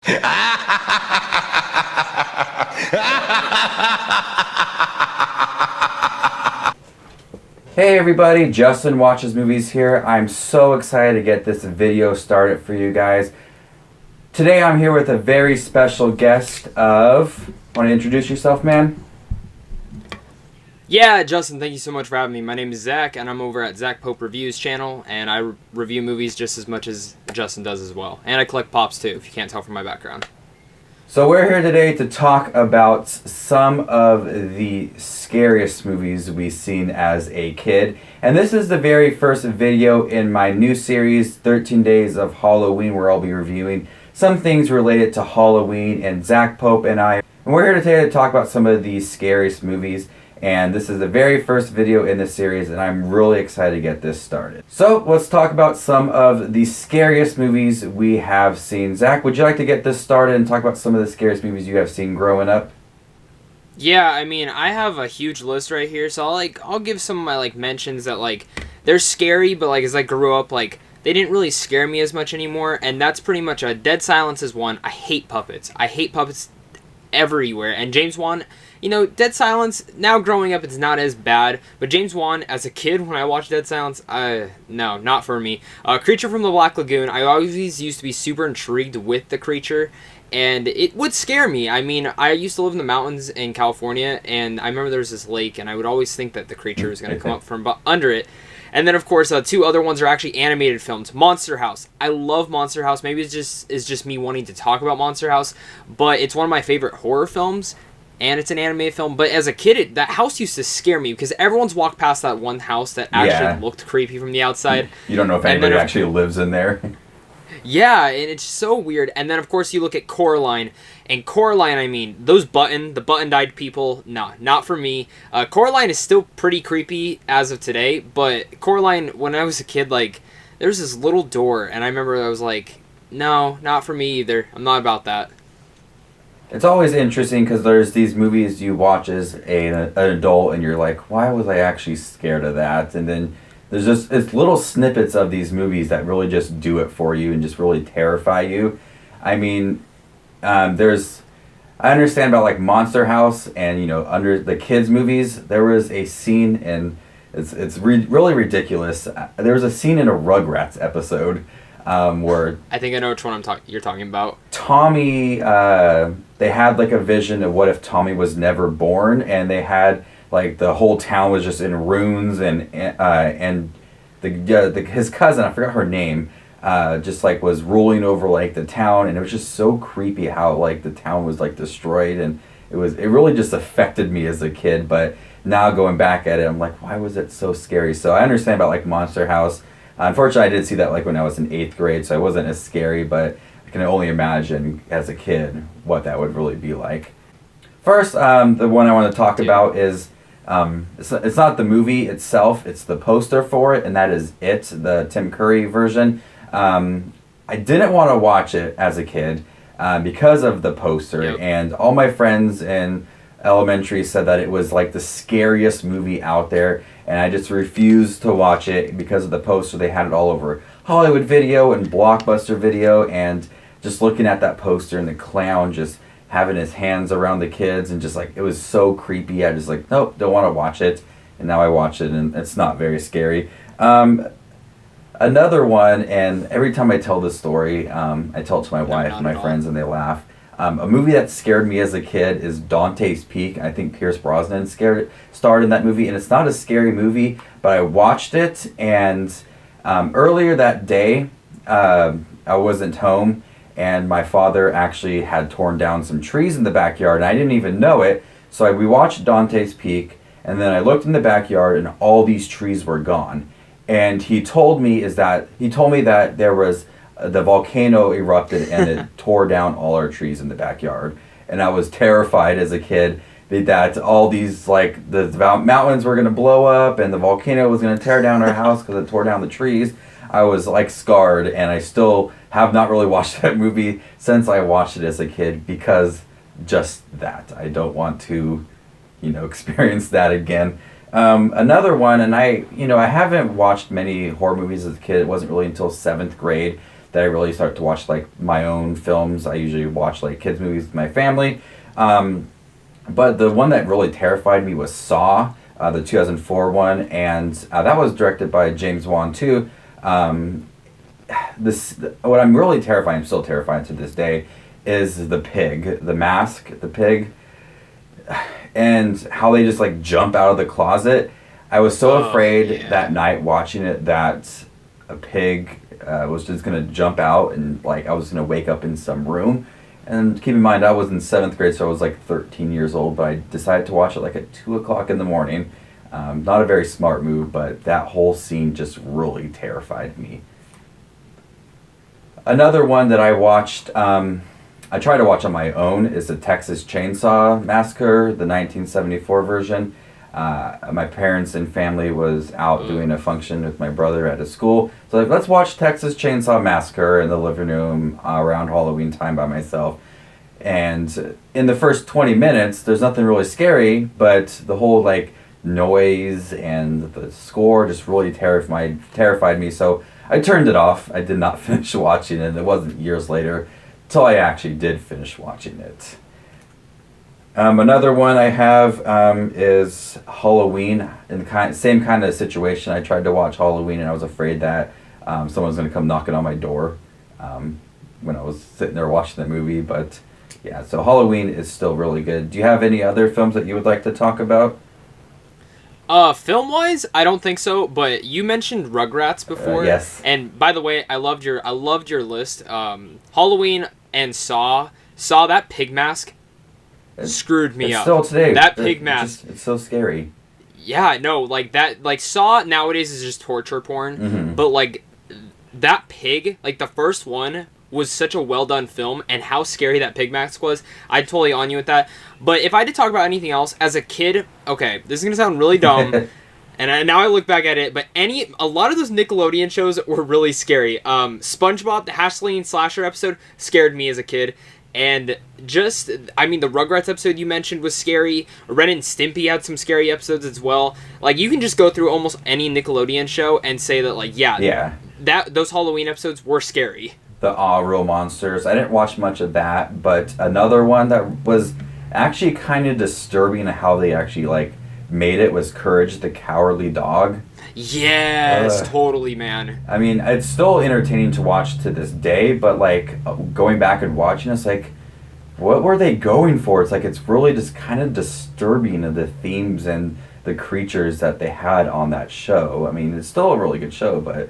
Hey everybody, Justin Watches Movies here. I'm so excited to get this video started for you guys. Today I'm here with a very special guest of... Want to introduce yourself, man? Yeah, Justin, thank you so much for having me. My name is Zach, and I'm over at Zach Pope Reviews channel, and I review movies just as much as Justin does as well. And I collect pops too, if you can't tell from my background. So we're here today to talk about some of the scariest movies we've seen as a kid. And this is the very first video in my new series, 13 Days of Halloween, where I'll be reviewing some things related to Halloween. And Zach Pope and we're here today to talk about some of the scariest movies. And this is the very first video in this series, and I'm really excited to get this started. So let's talk about some of the scariest movies we have seen. Zach, would you like to get this started and talk about some of the scariest movies you have seen growing up? Yeah, I mean, I have a huge list right here, so I'll give some of my mentions that they're scary, but as I grew up, they didn't really scare me as much anymore. And that's pretty much Dead Silence is one. I hate puppets. I hate puppets everywhere. And James Wan. Dead Silence, now growing up, it's not as bad. But James Wan, as a kid, when I watched Dead Silence, no, not for me. Creature from the Black Lagoon, I always used to be super intrigued with the creature. And it would scare me. I mean, I used to live in the mountains in California, and I remember there was this lake, and I would always think that the creature was going to come up from under it. And then, of course, two other ones are actually animated films. Monster House. I love Monster House. Maybe it's just me wanting to talk about Monster House, but it's one of my favorite horror films. And it's an animated film, but as a kid, that house used to scare me because everyone's walked past that one house that actually looked creepy from the outside. You don't know if anybody actually lives in there. Yeah, and it's so weird. And then, of course, you look at Coraline. And Coraline, I mean, the button-dyed people, nah, not for me. Coraline is still pretty creepy as of today, but Coraline, when I was a kid, there was this little door, and I remember I was like, no, not for me either. I'm not about that. It's always interesting because there's these movies you watch as an adult and you're like, why was I actually scared of that? And then there's just it's little snippets of these movies that really just do it for you and just really terrify you. I mean, I understand about Monster House and under the kids movies there was a scene, and it's really ridiculous. There was a scene in a Rugrats episode where I think I know which one you're talking about. Tommy, they had a vision of what if Tommy was never born, and they had the whole town was just in ruins, and his cousin, I forgot her name, just was ruling over the town, and it was just so creepy how the town was destroyed, and it really just affected me as a kid. But now going back at it, I'm like, why was it so scary? So I understand about Monster House. Unfortunately, I did see that when I was in 8th grade, so it wasn't as scary, but I can only imagine as a kid what that would really be like. First, the one I want to talk about is, it's not the movie itself, it's the poster for it, and that is It, the Tim Curry version. I didn't want to watch it as a kid because of the poster, and all my friends in elementary said that it was the scariest movie out there, and I just refused to watch it because of the poster. They had it all over Hollywood Video and Blockbuster Video, and just looking at that poster and the clown just having his hands around the kids and just it was so creepy. I just nope, don't want to watch it. And now I watch it and it's not very scary. Another one, and every time I tell this story, I tell it to my wife and my friends and they laugh. A movie that scared me as a kid is Dante's Peak. I think Pierce Brosnan starred in that movie, and it's not a scary movie, but I watched it, and earlier that day, I wasn't home, and my father actually had torn down some trees in the backyard, and I didn't even know it, so we watched Dante's Peak, and then I looked in the backyard, and all these trees were gone. And he told me that there was the volcano erupted and it tore down all our trees in the backyard, and I was terrified as a kid that all these the mountains were going to blow up and the volcano was going to tear down our house because it tore down the trees. I was scarred, and I still have not really watched that movie since I watched it as a kid because just that I don't want to experience that again. Another one, and I haven't watched many horror movies as a kid. It wasn't really until 7th grade that I really start to watch like my own films. I usually watch like kids movies with my family. But the one that really terrified me was Saw, the 2004 one, and that was directed by James Wan too. What I'm really terrified, I'm still terrified to this day, is the pig, the mask, the pig, and how they just like jump out of the closet. I was so afraid that night watching it that a pig was just gonna jump out and like I was gonna wake up in some room. And keep in mind, I was in 7th grade, so I was like 13 years old, but I decided to watch it like at 2 o'clock in the morning. Not a very smart move, but that whole scene just really terrified me. Another one that I watched, I tried to watch on my own, is the Texas Chainsaw Massacre, the 1974 version. My parents and family was out doing a function with my brother at a school. So like, let's watch Texas Chainsaw Massacre in the living room around Halloween time by myself. And in the first 20 minutes, there's nothing really scary, but the whole like noise and the score just really terrified me. So I turned it off. I did not finish watching it. It wasn't years later till I actually did finish watching it. Another one I have is Halloween. In the same kind of situation, I tried to watch Halloween and I was afraid that someone was going to come knocking on my door when I was sitting there watching the movie. But yeah, so Halloween is still really good. Do you have any other films that you would like to talk about? Film-wise, I don't think so. But you mentioned Rugrats before. Yes. And by the way, I loved your list. Halloween and Saw. Saw that pig mask. Screwed me up. Still today. That pig mask. It's so scary. Yeah, no, like that, like Saw nowadays is just torture porn. Mm-hmm. But like that pig, like the first one was such a well done film, and how scary that pig mask was. I'd totally on you with that. But if I did talk about anything else as a kid, okay, this is gonna sound really dumb. Now I look back at it, but a lot of those Nickelodeon shows were really scary. SpongeBob, the Hash-Slinging Slasher episode, scared me as a kid. And the Rugrats episode you mentioned was scary. Ren and Stimpy had some scary episodes as well. Like, you can just go through almost any Nickelodeon show and say that, like, those Halloween episodes were scary. The Real Monsters. I didn't watch much of that, but another one that was actually kind of disturbing how they actually, like, made it was Courage the Cowardly Dog. Yes, totally, man. I mean, it's still entertaining to watch to this day, but like going back and watching, it's like, what were they going for? It's like it's really just kind of disturbing of the themes and the creatures that they had on that show. I mean, it's still a really good show, but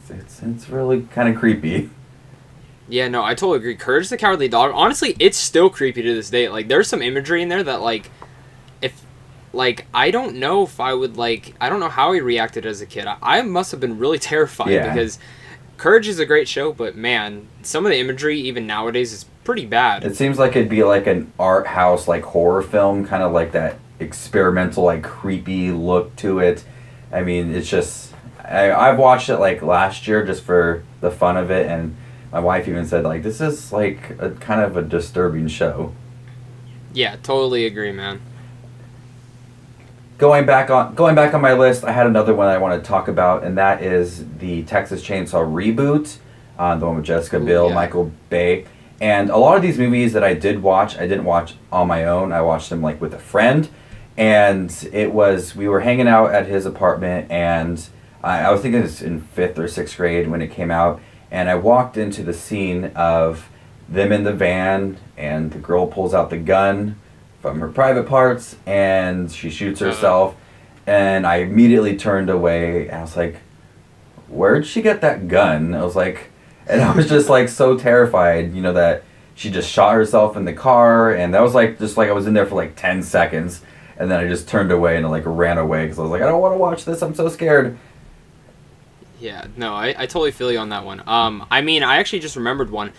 it's really kind of creepy. Yeah, no, I totally agree. Courage the Cowardly Dog. Honestly, it's still creepy to this day. Like, there's some imagery in there that I don't know if I would, I don't know how I reacted as a kid. I must have been really terrified because Courage is a great show, but man, some of the imagery, even nowadays, is pretty bad. It seems like it'd be like an art house, like horror film, kind of like that experimental, like creepy look to it. I mean, it's just, I've watched it like last year just for the fun of it, and my wife even said, like, this is like a kind of a disturbing show. Yeah, totally agree, man. Going back on my list, I had another one I want to talk about, and that is the Texas Chainsaw Reboot, the one with Jessica Biel, Michael Bay. And a lot of these movies that I did watch, I didn't watch on my own. I watched them like with a friend, and we were hanging out at his apartment, and I was thinking it was in 5th or 6th grade when it came out, and I walked into the scene of them in the van, and the girl pulls out the gun from her private parts, and she shoots herself, and I immediately turned away, and I was like, where'd she get that gun? I was like, and I was just like so terrified, that she just shot herself in the car, and that was like, just like I was in there for like 10 seconds, and then I just turned away and like ran away, because I was like, I don't want to watch this, I'm so scared. Yeah, no, I totally feel you on that one. I actually just remembered one.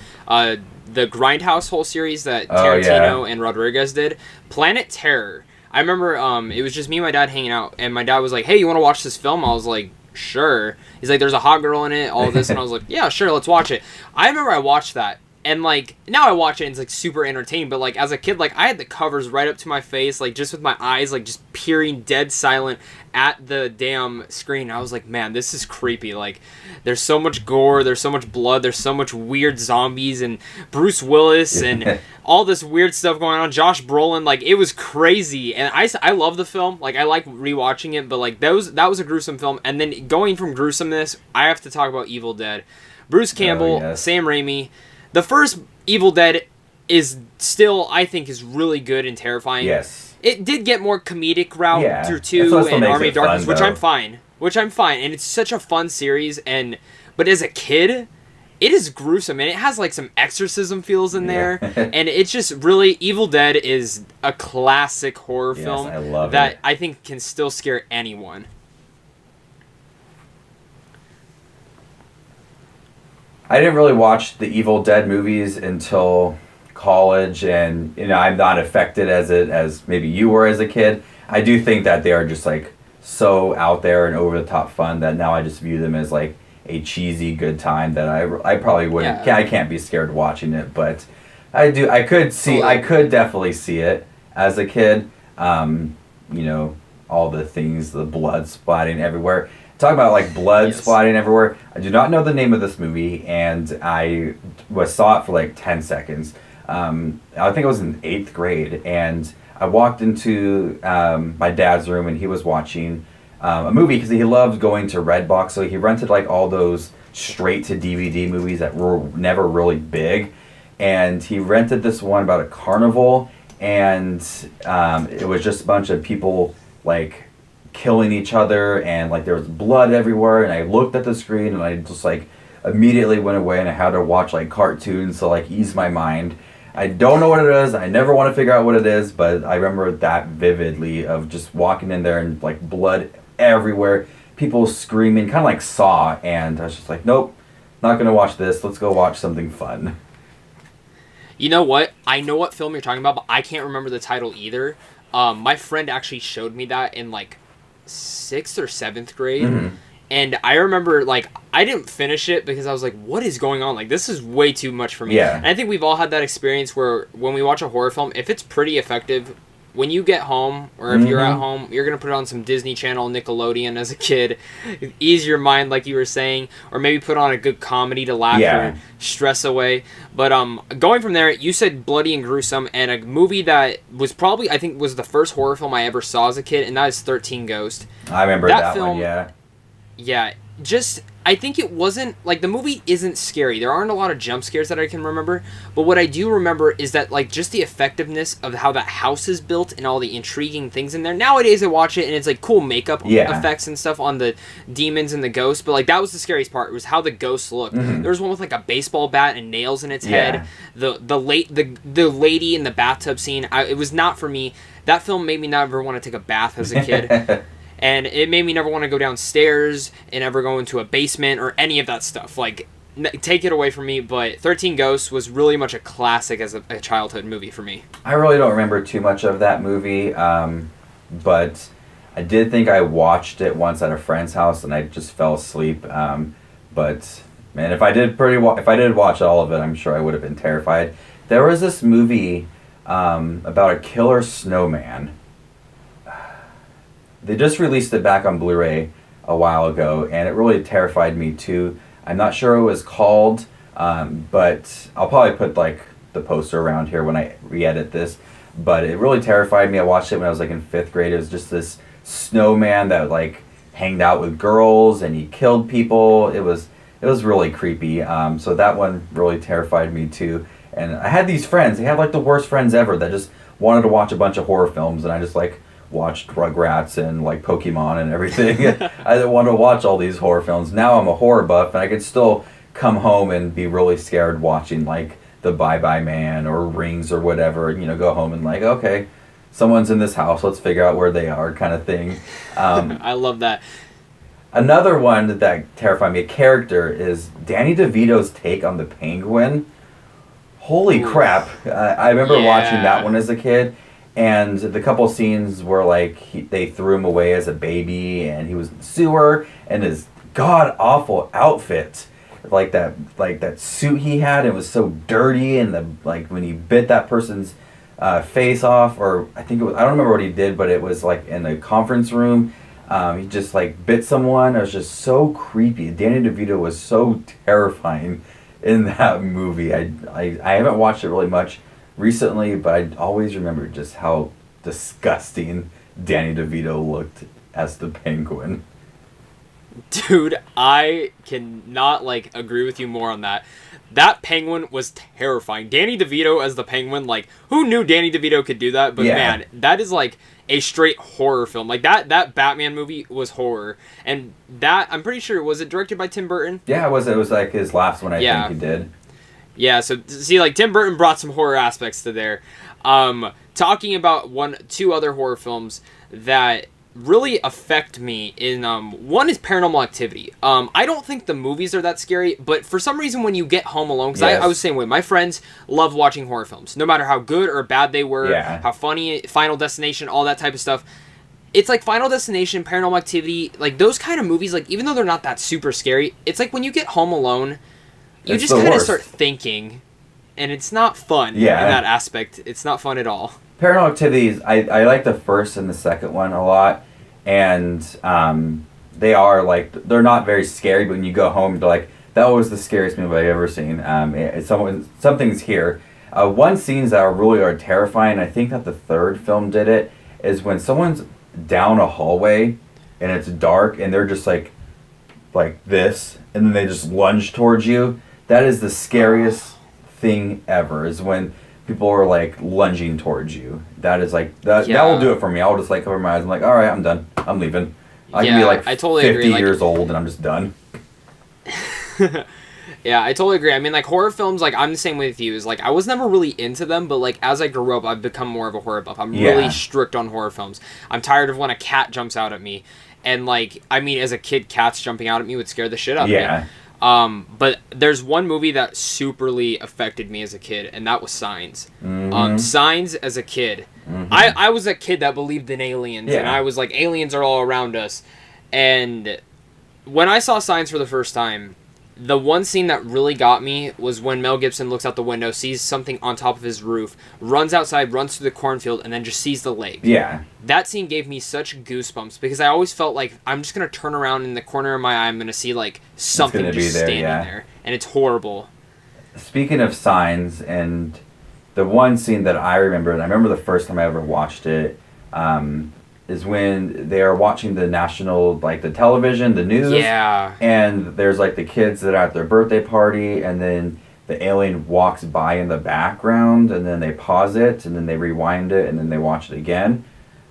The Grindhouse whole series that Tarantino and Rodriguez did. Planet Terror. I remember it was just me and my dad hanging out, and my dad was like, hey, you want to watch this film? I was like, sure. He's like, there's a hot girl in it, all of this, and I was like, yeah, sure, let's watch it. I remember I watched that, And, like, now I watch it and it's, like, super entertaining. But, like, as a kid, like, I had the covers right up to my face, like, just with my eyes, like, just peering dead silent at the damn screen. I was like, man, this is creepy. Like, there's so much gore, there's so much blood, there's so much weird zombies, and Bruce Willis, and all this weird stuff going on. Josh Brolin, like, it was crazy. And I love the film. Like, I like rewatching it, but, like, that was a gruesome film. And then going from gruesomeness, I have to talk about Evil Dead. Bruce Campbell, Sam Raimi. The first Evil Dead is still, I think, is really good and terrifying. Yes. It did get more comedic route through 2 and Army of Darkness, which I'm fine. And it's such a fun series. But as a kid, it is gruesome. And it has, like, some exorcism feels in there. And it's just really, Evil Dead is a classic horror film that I think can still scare anyone. I didn't really watch the Evil Dead movies until college, and I'm not affected as maybe you were as a kid. I do think that they are just like so out there and over the top fun that now I just view them as like a cheesy good time that I probably wouldn't. I can't be scared watching it, but I could definitely see it as a kid. All the things, the blood splatting everywhere. Talk about like blood splatting everywhere. I do not know the name of this movie, and I saw it for like 10 seconds. I think I was in 8th grade, and I walked into my dad's room, and he was watching a movie because he loved going to Redbox. So he rented like all those straight to DVD movies that were never really big, and he rented this one about a carnival, and it was just a bunch of people like killing each other, and like there was blood everywhere, and I looked at the screen and I just like immediately went away, and I had to watch like cartoons to like ease my mind. I don't know what it is. I never want to figure out what it is, but I remember that vividly of just walking in there and like blood everywhere, people screaming, kind of like Saw, and I was just like, nope, not gonna watch this. Let's go watch something fun. You know what? I know what film you're talking about, but I can't remember the title either. My friend actually showed me that in like 6th or 7th grade, and I remember like I didn't finish it because I was like, what is going on? Like, this is way too much for me. And I think we've all had that experience where when we watch a horror film, if it's pretty effective, when you get home, or if you're at home, you're going to put on some Disney Channel, Nickelodeon as a kid, ease your mind like you were saying, or maybe put on a good comedy to laugh or stress away. But going from there, you said bloody and gruesome, and a movie that was probably, I think, was the first horror film I ever saw as a kid, and that is 13 Ghosts. I remember that film, one, Yeah, just, I think it wasn't, like, the movie isn't scary. There aren't a lot of jump scares that I can remember, but what I do remember is that, like, just the effectiveness of how that house is built and all the intriguing things in there. Nowadays I watch it and it's, like, cool makeup effects and stuff on the demons and the ghosts, but, like, that was the scariest part, was how the ghosts looked. There was one with, like, a baseball bat and nails in its head. The lady in the bathtub scene, it was not for me. That film made me never want to take a bath as a kid. And it made me never want to go downstairs and ever go into a basement or any of that stuff. Like, take it away from me. But 13 Ghosts was really much a classic as a childhood movie for me. I really don't remember too much of that movie, but I did think I watched it once at a friend's house and I just fell asleep. But man, if I did watch all of it, I'm sure I would have been terrified. There was this movie about a killer snowman. They just released it back on Blu-ray a while ago, and it really terrified me too. I'm not sure what it was called, but I'll probably put like the poster around here when I re-edit this. But it really terrified me. I watched it when I was like in 5th grade. It was just this snowman that like hanged out with girls and he killed people. It was really creepy. So that one really terrified me too. And I had these friends. They had like the worst friends ever that just wanted to watch a bunch of horror films, and I just like watched Rugrats and like Pokemon and everything. I didn't want to watch all these horror films. Now I'm a horror buff, and I could still come home and be really scared watching like The Bye-Bye Man or Rings or whatever. Go home and like, okay, someone's in this house. Let's figure out where they are, kind of thing. I love that. Another one that terrified me, a character, is Danny DeVito's take on the Penguin. Holy crap! I remember watching that one as a kid. And the couple scenes where like they threw him away as a baby, and he was in the sewer, and his god awful outfit, that suit he had. It was so dirty, and when he bit that person's face off, or I think it was, I don't remember what he did, but it was like in a conference room. He just like bit someone. It was just so creepy. Danny DeVito was so terrifying in that movie. I haven't watched it really much recently, but I always remember just how disgusting Danny DeVito looked as the Penguin. Dude, I cannot like agree with you more on that. That Penguin was terrifying. Danny DeVito as the Penguin, like, who knew Danny DeVito could do that? But man, that is like a straight horror film. Like that Batman movie was horror. And that, I'm pretty sure, was it directed by Tim Burton? Yeah, it was like his last one, I think he did. Yeah, so see, like, Tim Burton brought some horror aspects to there. Talking about two other horror films that really affect me in one is Paranormal Activity. I don't think the movies are that scary, but for some reason when you get home alone, because I was the same way, my friends love watching horror films, no matter how good or bad they were, how funny, Final Destination, all that type of stuff. It's like Final Destination, Paranormal Activity, like those kind of movies, like even though they're not that super scary, it's like when you get home alone, you just kind of start thinking, and it's not fun in that aspect. It's not fun at all. Paranormal Activities, I like the first and the second one a lot, and they are like, they're not very scary, but when you go home, they're like, that was the scariest movie I've ever seen. Something's here. One scenes that are terrifying, I think that the third film did it, is when someone's down a hallway and it's dark and they're just like this, and then they just lunge towards you. That is the scariest thing ever, is when people are like lunging towards you. That is like that will do it for me. I'll just like cover my eyes. I'm like, all right, I'm done. I'm leaving. I can be like I totally 50 agree. Years old and I'm just done. Yeah, I totally agree. I mean, like, horror films, like, I'm the same way with you. Is like, I was never really into them, but, like, as I grew up, I've become more of a horror buff. I'm really strict on horror films. I'm tired of when a cat jumps out at me. And, like, I mean, as a kid, cats jumping out at me would scare the shit out of me. But there's one movie that superly affected me as a kid, and that was Signs. Signs as a kid. I was a kid that believed in aliens, and I was like, aliens are all around us. And when I saw Signs for the first time, the one scene that really got me was when Mel Gibson looks out the window, sees something on top of his roof, runs outside, runs through the cornfield, and then just sees the lake. Yeah. That scene gave me such goosebumps, because I always felt like I'm just going to turn around in the corner of my eye, I'm going to see like something just standing there. And it's horrible. Speaking of Signs, and the one scene that I remember, and I remember the first time I ever watched it, is when they are watching the national, like the television, the news. Yeah. And there's like the kids that are at their birthday party, and then the alien walks by in the background, and then they pause it, and then they rewind it, and then they watch it again.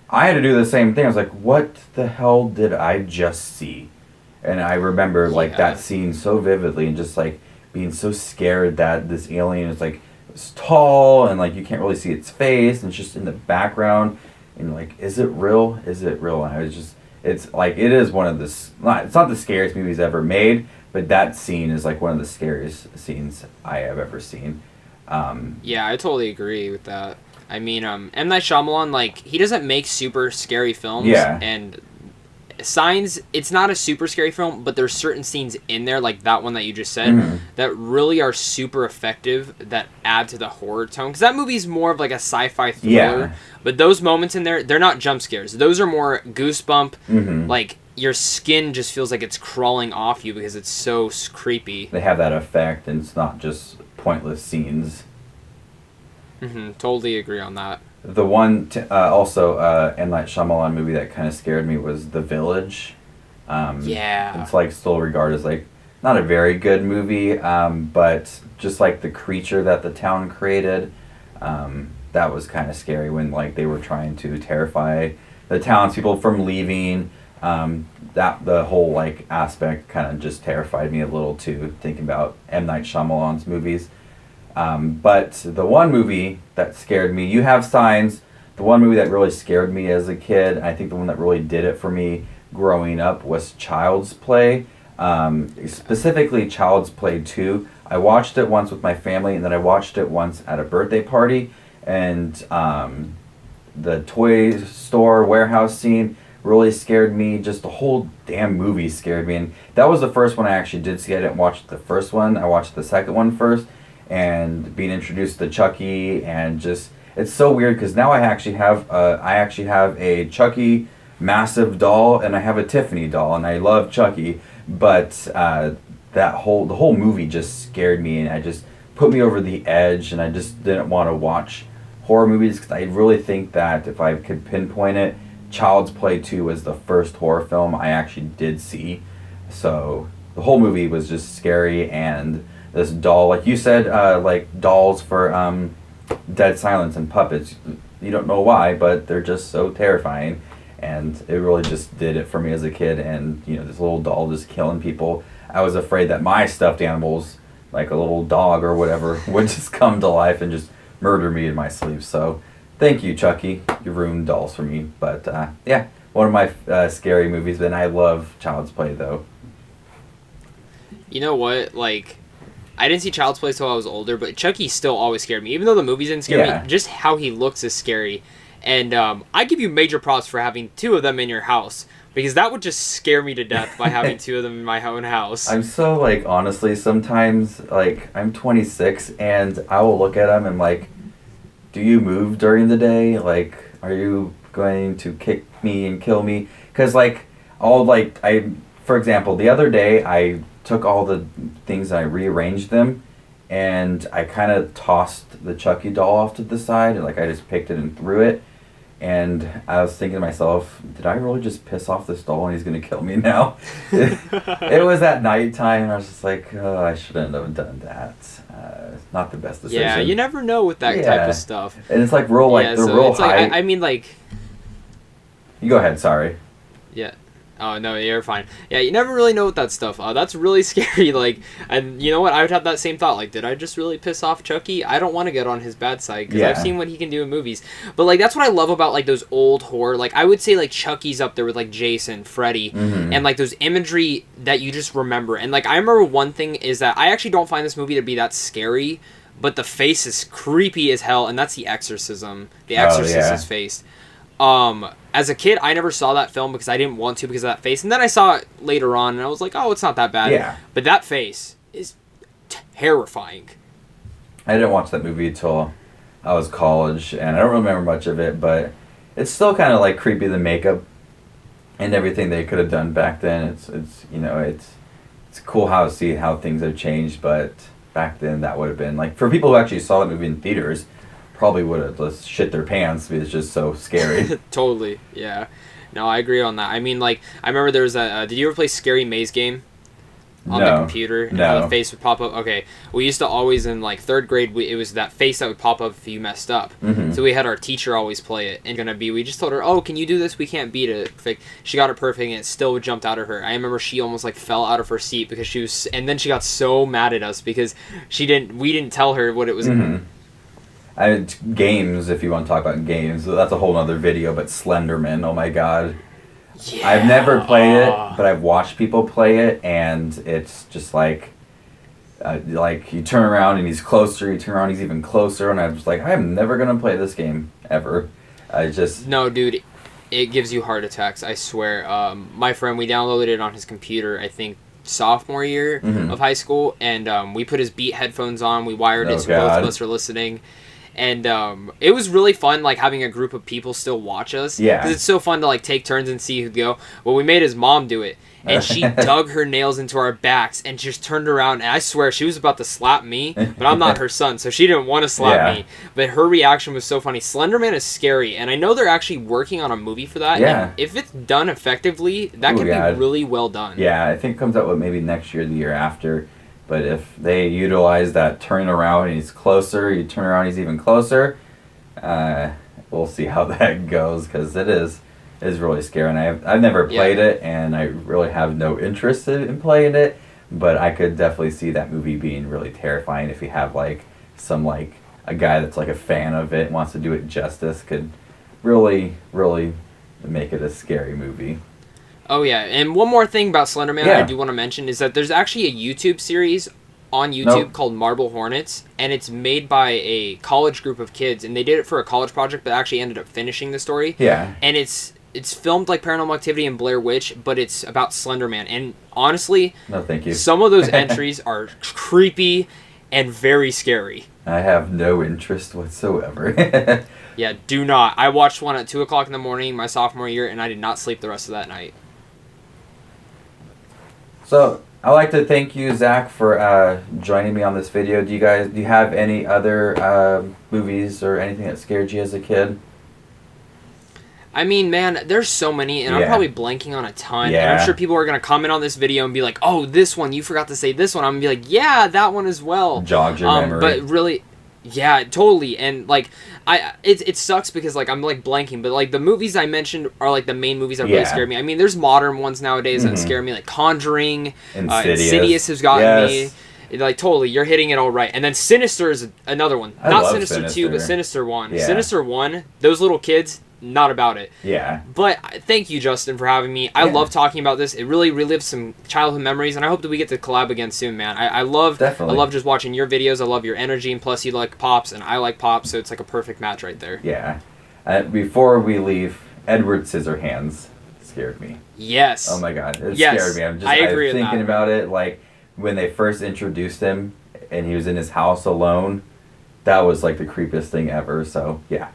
I had to do the same thing. I was like, what the hell did I just see? And I remember like that scene so vividly, and just like being so scared that this alien is like, it's tall, and like you can't really see its face, and it's just in the background. And like, is it real? Is it real? And I was just, it's like, it is one of the, it's not the scariest movies ever made, but that scene is like one of the scariest scenes I have ever seen. Yeah, I totally agree with that. I mean, M. Night Shyamalan, like, he doesn't make super scary films. Yeah. And Signs, it's not a super scary film, but there's certain scenes in there, like that one that you just said, that really are super effective, that add to the horror tone. Because that movie's more of like a sci-fi thriller, but those moments in there, they're not jump scares. Those are more goosebump, like your skin just feels like it's crawling off you because it's so creepy. They have that effect, and it's not just pointless scenes. Totally agree on that. The one, also, M. Night Shyamalan movie that kind of scared me was The Village. It's like still regarded as like not a very good movie, but just like the creature that the town created, that was kind of scary when like they were trying to terrify the townspeople from leaving. That the whole like aspect kind of just terrified me a little too, thinking about M. Night Shyamalan's movies. But the one movie that scared me, you have Signs. The one movie that really scared me as a kid, I think the one that really did it for me growing up, was Child's Play. Specifically Child's Play 2. I watched it once with my family, and then I watched it once at a birthday party. And the toy store warehouse scene really scared me. Just the whole damn movie scared me. And that was the first one I actually did see. I didn't watch the first one. I watched the second one first. And being introduced to Chucky, and just, it's so weird because now I actually have a Chucky massive doll, and I have a Tiffany doll, and I love Chucky, but the whole movie just scared me, and I just put me over the edge, and I just didn't want to watch horror movies because I really think that if I could pinpoint it, Child's Play 2 was the first horror film I actually did see. So the whole movie was just scary, and this doll, like you said, like dolls for dead silence and puppets, you don't know why, but they're just so terrifying, and it really just did it for me as a kid. And this little doll just killing people, I was afraid that my stuffed animals, like a little dog or whatever, would just come to life and just murder me in my sleep. So thank you, Chucky, you ruined dolls for me. But yeah, one of my scary movies. And I love Child's Play though. You know what, like, I didn't see Child's Play until I was older, but Chucky still always scared me. Even though the movies didn't scare me, just how he looks is scary. And I give you major props for having 2 of them in your house, because that would just scare me to death by having 2 of them in my own house. I'm so, like, honestly, sometimes, like, I'm 26, and I will look at them and, like, do you move during the day? Like, are you going to kick me and kill me? Because, like, for example, the other day, I took all the things and I rearranged them, and I kind of tossed the Chucky doll off to the side, and like I just picked it and threw it, and I was thinking to myself, did I really just piss off this doll and he's gonna kill me now? It was at nighttime, and I was just like, oh, I shouldn't have done that. Not the best decision. Yeah, you never know with that type of stuff. And it's like real, like the so real it's high. like, I mean, like. You go ahead. Sorry. Yeah. Oh, no, you're fine. Yeah, you never really know with that stuff. That's really scary. Like, and you know what? I would have that same thought. Like, did I just really piss off Chucky? I don't want to get on his bad side, because I've seen what he can do in movies. But, like, that's what I love about, like, those old horror. Like, I would say, like, Chucky's up there with, like, Jason, Freddy, and, like, those imagery that you just remember. And, like, I remember one thing is that I actually don't find this movie to be that scary, but the face is creepy as hell, and that's The Exorcism. The Exorcist's face. As a kid, I never saw that film because I didn't want to because of that face. And then I saw it later on, and I was like, oh, it's not that bad. Yeah. But that face is terrifying. I didn't watch that movie until I was college, and I don't remember much of it, but it's still kind of like creepy, the makeup and everything they could have done back then. It's cool to see how things have changed, but back then that would have been like, for people who actually saw that movie in theaters, probably would have just shit their pants because it's just so scary. Totally, yeah. No, I agree on that. I mean, like, I remember there was did you ever play Scary Maze game on the computer? No. The face would pop up. Okay, we used to always, in, like, 3rd grade, it was that face that would pop up if you messed up. So we had our teacher always play it. And we just told her, oh, can you do this? We can't beat it. She got it perfect, and it still jumped out of her. I remember she almost, like, fell out of her seat because she was, and then she got so mad at us because we didn't tell her what it was. Games, if you want to talk about games, that's a whole other video, but Slenderman, oh my god. Yeah. I've never played it, but I've watched people play it, and it's just like you turn around and he's closer, you turn around, he's even closer, and I'm just like, I'm never going to play this game, ever. No, dude, it gives you heart attacks, I swear. My friend, we downloaded it on his computer, I think, sophomore year of high school, and we put his Beat headphones on, we wired it so both of us are listening. And it was really fun, like, having a group of people still watch us. Yeah. Because it's so fun to, like, take turns and see who'd go. Well, we made his mom do it. And she dug her nails into our backs and just turned around. And I swear, she was about to slap me. But I'm not her son, so she didn't want to slap me. But her reaction was so funny. Slenderman is scary. And I know they're actually working on a movie for that. Yeah. And if it's done effectively, that can be really well done. Yeah, I think it comes out with maybe next year, the year after. But if they utilize that turn around and he's closer, you turn around, he's even closer, we'll see how that goes, because it is really scary. And I've never played it, and I really have no interest in playing it, but I could definitely see that movie being really terrifying if you have like a guy that's like a fan of it and wants to do it justice, could really, really make it a scary movie. Oh, yeah. And one more thing about Slenderman I do want to mention is that there's actually a YouTube series on YouTube called Marble Hornets, and it's made by a college group of kids, and they did it for a college project, but actually ended up finishing the story. Yeah. And it's it's filmed like Paranormal Activity and Blair Witch, but it's about Slenderman. And honestly, no, thank you. Some of those entries are creepy and very scary. I have no interest whatsoever. Yeah, do not. I watched one at 2 o'clock in the morning my sophomore year, and I did not sleep the rest of that night. So I'd like to thank you, Zach, for joining me on this video. Do you have any other movies or anything that scared you as a kid? I mean, man, there's so many, and I'm probably blanking on a ton. Yeah. And I'm sure people are going to comment on this video and be like, oh, this one, you forgot to say this one. I'm going to be like, yeah, that one as well. Jogged your memory. But really, yeah, totally. And, like, it sucks because, like, I'm, like, blanking. But, like, the movies I mentioned are, like, the main movies that really scared me. I mean, there's modern ones nowadays that scare me, like Conjuring. Insidious has gotten me. Like, totally, you're hitting it all right. And then Sinister is another one. Not Sinister 2, but Sinister 1. Yeah. Sinister 1, those little kids, not about it. Yeah. But thank you, Justin, for having me. I love talking about this. It really relives some childhood memories, and I hope that we get to collab again soon, man. I love just watching your videos. I love your energy, and plus you like Pops, and I like Pops, so it's like a perfect match right there. Yeah. Before we leave, Edward Scissorhands scared me. Yes. Oh my God, it scared me. I agree with thinking that. about it, like when they first introduced him, and he was in his house alone. That was like the creepiest thing ever. So yeah.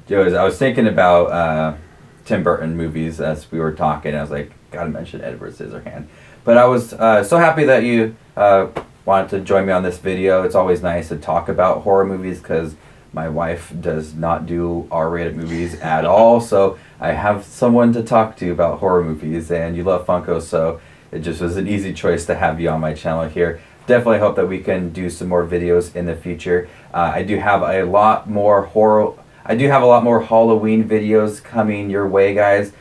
I was thinking about Tim Burton movies as we were talking. I was like, gotta mention Edward Scissorhands. But I was so happy that you wanted to join me on this video. It's always nice to talk about horror movies because my wife does not do R-rated movies at all. So I have someone to talk to about horror movies, and you love Funko, so it just was an easy choice to have you on my channel here. Definitely hope that we can do some more videos in the future. I do have a lot more Halloween videos coming your way, guys.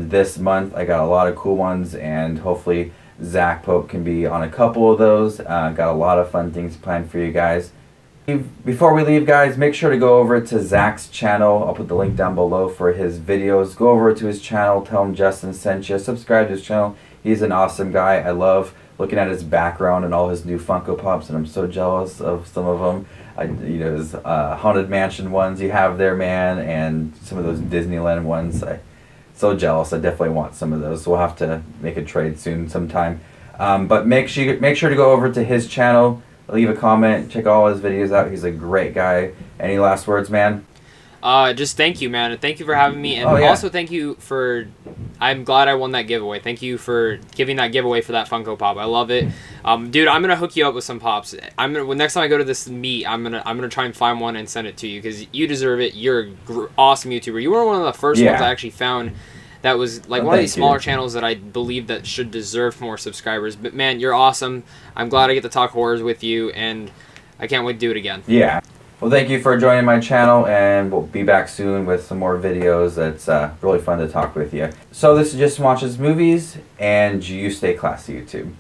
This month I got a lot of cool ones, and hopefully Zach Pope can be on a couple of those. Got a lot of fun things planned for you guys. Before we leave, guys, make sure to go over to Zach's channel. I'll put the link down below for his videos. Go over to his channel, tell him Justin sent you. Subscribe to his channel. He's an awesome guy. I love looking at his background and all his new Funko Pops, and I'm so jealous of some of them. His Haunted Mansion ones you have there, man, and some of those Disneyland ones. I'm so jealous. I definitely want some of those. We'll have to make a trade soon sometime. But make sure to go over to his channel, leave a comment, check all his videos out. He's a great guy. Any last words, man? Just thank you, man. Thank you for having me, and also thank you for. I'm glad I won that giveaway. Thank you for giving that giveaway for that Funko Pop. I love it, dude. I'm gonna hook you up with some pops. Next time I go to this meet, I'm gonna try and find one and send it to you because you deserve it. You're an awesome YouTuber. You were one of the first ones I actually found. That was like one of these smaller channels that I believe that should deserve more subscribers. But man, you're awesome. I'm glad I get to talk horrors with you, and I can't wait to do it again. Yeah. Well, thank you for joining my channel, and we'll be back soon with some more videos. It's really fun to talk with you. So this is Justin Watches Movies, and you stay classy, YouTube.